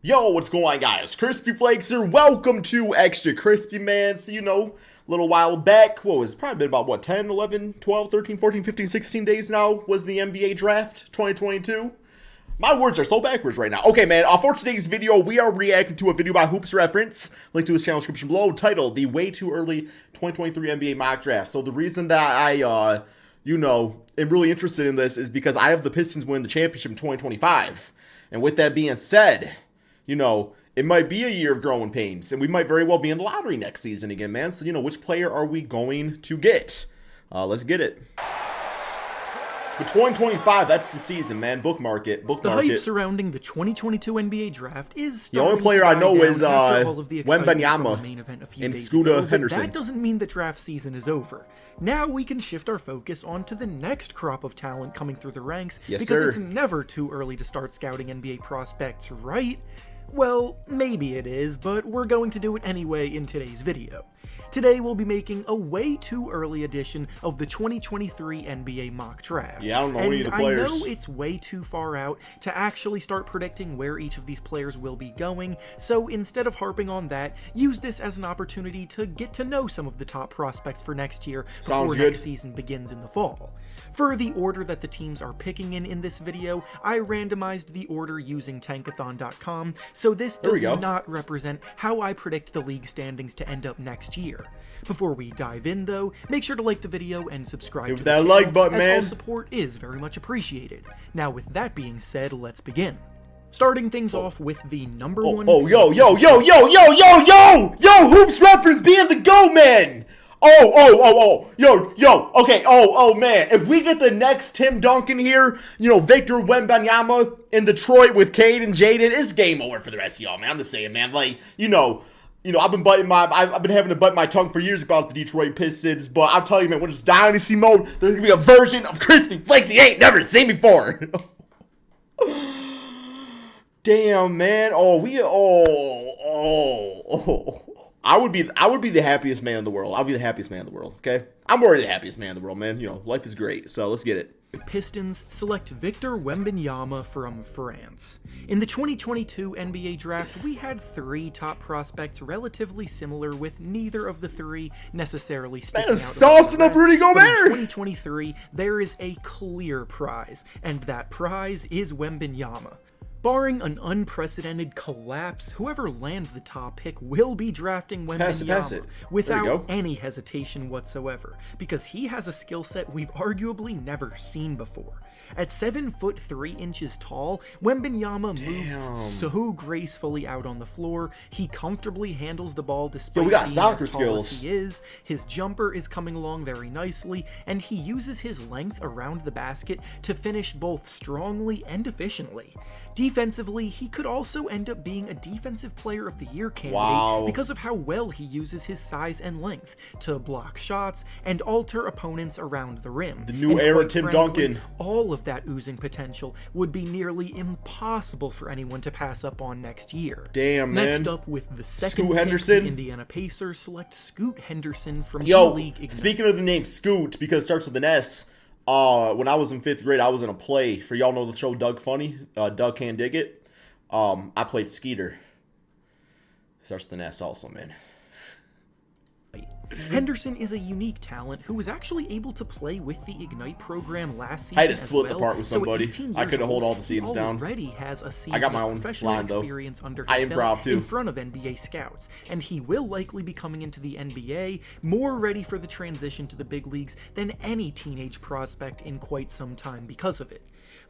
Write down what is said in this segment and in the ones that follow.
Yo, what's going on, guys? Crispy Flakes here. Welcome to Extra Crispy, man. So, a little while back, it's probably been about, 10, 11, 12, 13, 14, 15, 16 days now was the NBA draft 2022. My words are so backwards right now. Okay, man, for today's video, we are reacting to a video by Hoops Reference, link to his channel description below, titled The Way Too Early 2023 NBA Mock Draft. So the reason that I, am really interested in this is because I have the Pistons win the championship in 2025. And with that being said, it might be a year of growing pains, and we might very well be in the lottery next season again, man. So, which player are we going to get? Let's get it. But 2025, that's the season, man. Bookmark it. The hype surrounding the 2022 NBA draft is the only player I know is Wembenyama and Scooter Henderson. But that doesn't mean the draft season is over. Now we can shift our focus onto the next crop of talent coming through the ranks, because it's never too early to start scouting NBA prospects, right? Well, maybe it is, but we're going to do it anyway in today's video. Today we'll be making a way too early edition of the 2023 NBA mock draft. Yeah, I don't know any of the players. I know it's way too far out to actually start predicting where each of these players will be going, so instead of harping on that, use this as an opportunity to get to know some of the top prospects for next year before next season begins in the fall. For the order that the teams are picking in this video, I randomized the order using tankathon.com, so this does not represent how I predict the league standings to end up next year. Before we dive in, though, make sure to like the video and subscribe to the channel, like button, man. All support is very much appreciated. Now, with that being said, let's begin. Starting things off with the number one... Yo, Hoops Reference being the go, man! Okay, man, if we get the next Tim Duncan here, Victor Wembenyama in Detroit with Cade and Jaden, it's game over for the rest of y'all, man. I'm just saying, man, I've been having to bite my tongue for years about the Detroit Pistons, but I'll tell you, man, when it's dynasty mode, there's gonna be a version of Crispy Flakes he ain't never seen before. Damn, man. I would be the happiest man in the world. I'll be the happiest man in the world, okay? I'm already the happiest man in the world, man. Life is great, so let's get it. Pistons select Victor Wembenyama from France. In the 2022 NBA draft, we had three top prospects relatively similar, with neither of the three necessarily sticking out. Saucing up Rudy Gobert! In 2023, there is a clear prize, and that prize is Wembenyama. Barring an unprecedented collapse, whoever lands the top pick will be drafting Wembenyama without any hesitation whatsoever, because he has a skill set we've arguably never seen before. At 7 foot 3 inches tall, Wembenyama moves so gracefully out on the floor. He comfortably handles the ball despite being as tall as he is. His jumper is coming along very nicely, and he uses his length around the basket to finish both strongly and efficiently. Defensively, he could also end up being a Defensive Player of the Year candidate because of how well he uses his size and length to block shots and alter opponents around the rim. The new era Tim Duncan. All of that oozing potential would be nearly impossible for anyone to pass up on next year. Damn, man. Next up, with the second Scoot pick, Henderson. the Indiana Pacers select Scoot Henderson from G-League Ignite. Speaking of the name Scoot, because it starts with an S, when I was in 5th grade, I was in a play. For y'all know the show Doug Funny, Doug Can't Dig It. I played Skeeter. Starts with an S also, man. Henderson is a unique talent who was actually able to play with the Ignite program last season. I had to split the part with somebody. I couldn't hold all the scenes down. Already has a season I got my own professional line, though. experience under his belt improv too. In front of NBA scouts, and he will likely be coming into the NBA more ready for the transition to the big leagues than any teenage prospect in quite some time because of it.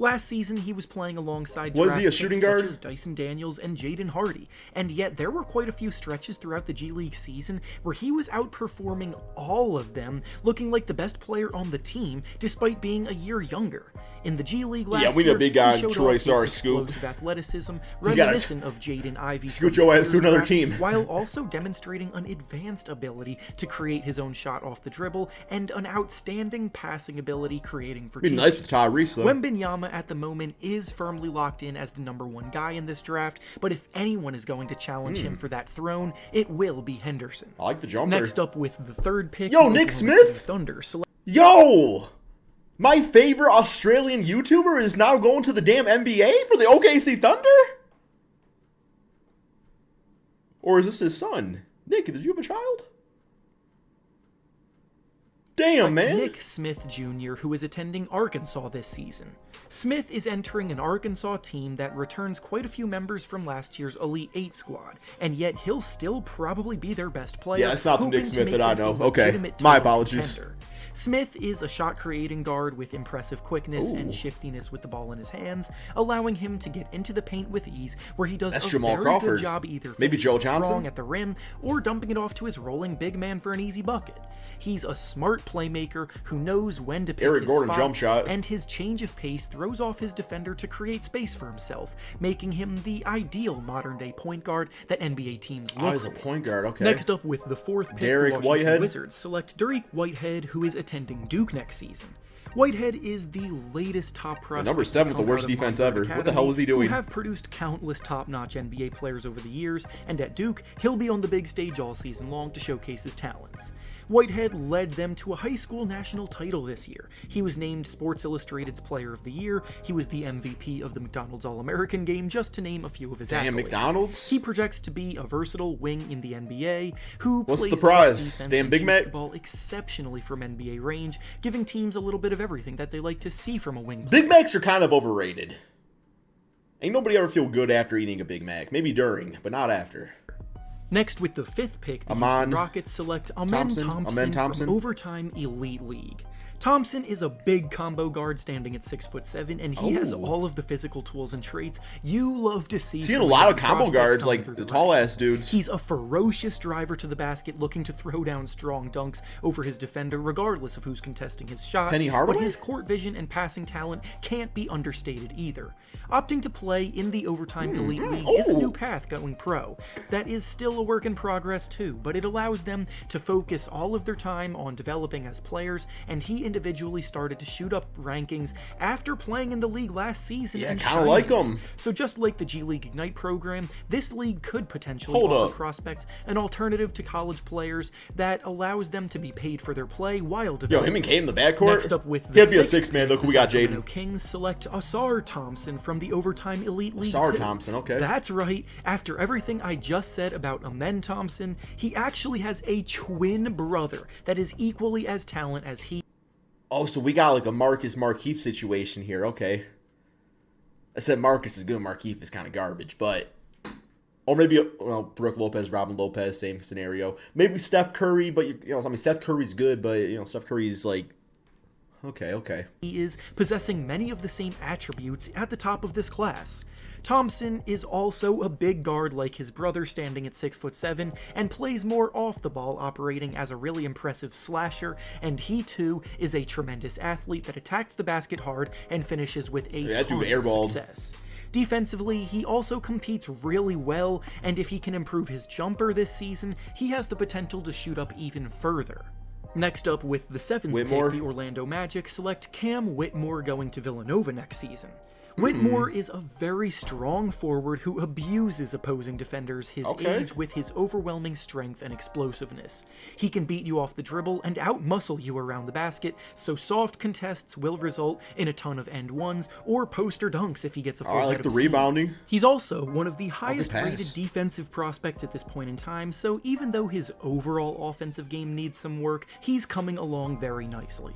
Last season, he was playing alongside he a shooting guard? such as Dyson Daniels and Jaden Hardy, and yet there were quite a few stretches throughout the G-League season where he was outperforming all of them, looking like the best player on the team despite being a year younger. In the G-League last we know year, big guy he showed Troy off his Scoop. explosive athleticism, reminiscent of Jaden Ivey, Scoot your ass to another team, while also demonstrating an advanced ability to create his own shot off the dribble and an outstanding passing ability creating for teams. Nice with Tyrese, though. Wembenyama at the moment is firmly locked in as the #1 guy in this draft, but if anyone is going to challenge him for that throne, it will be Henderson. I like the jumper. Next up with the third pick, Nick Smith? Thunder. My favorite Australian YouTuber is now going to the damn NBA for the OKC Thunder? Or is this his son? Nick, did you have a child? Damn, man. Nick Smith Jr., who is attending Arkansas this season. Smith is entering an Arkansas team that returns quite a few members from last year's Elite 8 squad, and yet he'll still probably be their best player. Yeah, it's not the Nick Smith that I know. Okay, Okay, my apologies. Contender. Smith is a shot-creating guard with impressive quickness and shiftiness with the ball in his hands, allowing him to get into the paint with ease, where he does a Jamal very Crawford. good job either Maybe Joe Johnson strong at the rim or dumping it off to his rolling big man for an easy bucket. He's a smart playmaker who knows when to pick Eric his Gordon spots, jump shot. and his change of pace throws off his defender to create space for himself, making him the ideal modern-day point guard that NBA teams look Oh, he's a for. point guard, okay. Next up with the fourth pick, Dariq the Washington Whitehead. Wizards select Dariq Whitehead, who is attending Duke next season. Whitehead is the latest top prospect. Number 7 with the to come worst out of defense Montverde ever. What the hell was he doing? Who have produced countless top-notch NBA players over the years, and at Duke, he'll be on the big stage all season long to showcase his talents. Whitehead led them to a high school national title this year. He was named Sports Illustrated's Player of the Year. He was the MVP of the McDonald's All-American game, just to name a few of his accolades. McDonald's? He projects to be a versatile wing in the NBA who What's plays the prize? defense Damn and Big shoots Mac? the ball exceptionally from NBA range, giving teams a little bit of everything that they like to see from a wing player. Big Macs are kind of overrated. Ain't nobody ever feel good after eating a Big Mac. Maybe during, but not after. Next, with the fifth pick, the Amon Houston Rockets select Amen Thompson from Overtime Elite League. Thompson is a big combo guard standing at 6'7", and he has all of the physical tools and traits you love to see. Seeing a lot of combo guards, like the tall-ass dudes. He's a ferocious driver to the basket, looking to throw down strong dunks over his defender, regardless of who's contesting his shot. Penny Hardaway? But his court vision and passing talent can't be understated either. Opting to play in the Overtime Elite League is a new path going pro. That is still a work in progress too, but it allows them to focus all of their time on developing as players, and he individually started to shoot up rankings after playing in the league last season. Yeah, and kind of like him. So just like the G League Ignite program, this league could potentially Hold offer up. prospects an alternative to college players that allows them to be paid for their play while Yo, developing. him and Kane in the backcourt? Next up with the He had to be a sixth 6-man, look pick, who we got, the Sacramento Jaden. Kings select Ausar Thompson from the Overtime Elite League. Ausar 2. Thompson, okay. That's right. After everything I just said about Amen Thompson, he actually has a twin brother that is equally as talented as he. Oh, so we got like a Marcus Markieff situation here. Okay. I said Marcus is good, Markieff is kind of garbage, but... Or maybe, Brooke Lopez, Robin Lopez, same scenario. Maybe Steph Curry, but, Steph Curry's good, but, Steph Curry's like... Okay. He is possessing many of the same attributes at the top of this class. Thompson is also a big guard like his brother, standing at 6'7", and plays more off the ball, operating as a really impressive slasher, and he too is a tremendous athlete that attacks the basket hard and finishes with a ton of success. Defensively, he also competes really well, and if he can improve his jumper this season, he has the potential to shoot up even further. Next up with the seventh Whitmore. pick, the Orlando Magic select Cam Whitmore going to Villanova next season. Whitmore is a very strong forward who abuses opposing defenders his age with his overwhelming strength and explosiveness. He can beat you off the dribble and outmuscle you around the basket, so soft contests will result in a ton of end ones or poster dunks if he gets a full I like head the of steam. rebounding. He's also one of the highest pass. rated defensive prospects at this point in time, so even though his overall offensive game needs some work, he's coming along very nicely.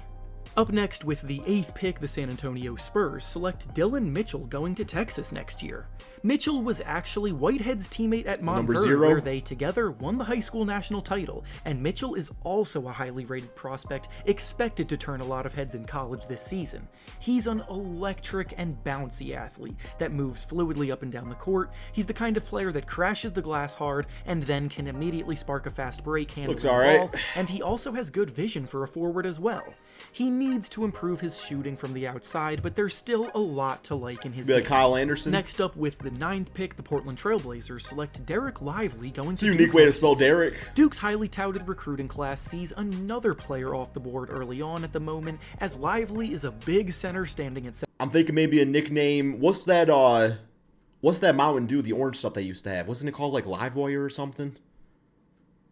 Up next with the eighth pick, the San Antonio Spurs select Dillon Mitchell going to Texas next year. Mitchell was actually Whitehead's teammate at Montverde, where they together won the high school national title, and Mitchell is also a highly rated prospect, expected to turn a lot of heads in college this season. He's an electric and bouncy athlete that moves fluidly up and down the court. He's the kind of player that crashes the glass hard and then can immediately spark a fast break handling the ball, and he also has good vision for a forward as well. He needs to improve his shooting from the outside, but there's still a lot to like in his game. Like Kyle Anderson. Next up with the ninth pick, the Portland Trailblazers select Dereck Lively going to It's a unique way to spell Derek. Duke's highly touted recruiting class sees another player off the board early on at the moment, as Lively is a big center standing at 7. I'm thinking maybe a nickname. What's that Mountain Dew, the orange stuff they used to have? Wasn't it called like Live Wire or something?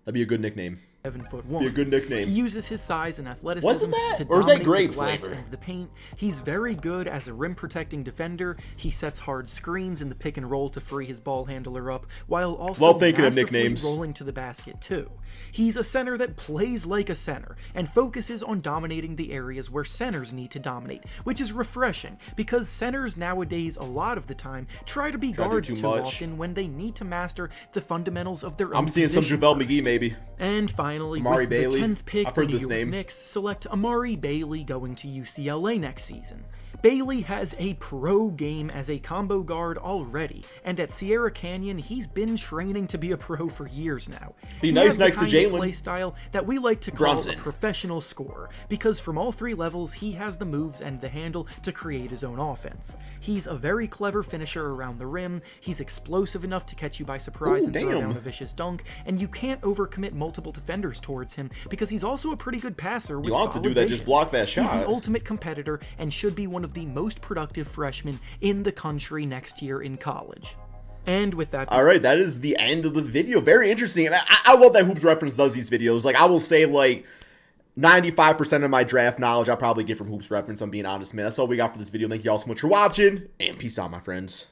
That'd be a good nickname. 7'1". Be a good nickname. He uses his size and athleticism Wasn't that? to Or is that dominate grape the glass flavor? and the paint. He's very good as a rim protecting defender. He sets hard screens in the pick and roll to free his ball handler up, while also Well, thinking of masterfully nicknames. rolling to the basket too. He's a center that plays like a center and focuses on dominating the areas where centers need to dominate, which is refreshing because centers nowadays a lot of the time try to be guards too too much. often when they need to master the fundamentals of their own I'm seeing some position JaVale first. McGee maybe. And finally, Amari with Bailey. the 10th pick, I've heard the New this York name. Knicks select Amari Bailey going to UCLA next season. Bailey has a pro game as a combo guard already, and at Sierra Canyon, he's been training to be a pro for years now. Be He nice has the next to kind of Jalen. play style that we like to call Brunson. a professional scorer, because from all three levels, he has the moves and the handle to create his own offense. He's a very clever finisher around the rim, he's explosive enough to catch you by surprise Ooh, and throw damn. down a vicious dunk, and you can't overcommit multiple defenders towards him because he's also a pretty good passer with You want to solid do that, vision. just block that He's shot. the ultimate competitor and should be one of the most productive freshmen in the country next year in college. And with that, All right, that is the end of the video. Very interesting. And I love that Hoops Reference does these videos. Like, I will say, like, 95% of my draft knowledge I probably get from Hoops Reference. I'm being honest, man. That's all we got for this video. Thank you all so much for watching, and peace out, my friends.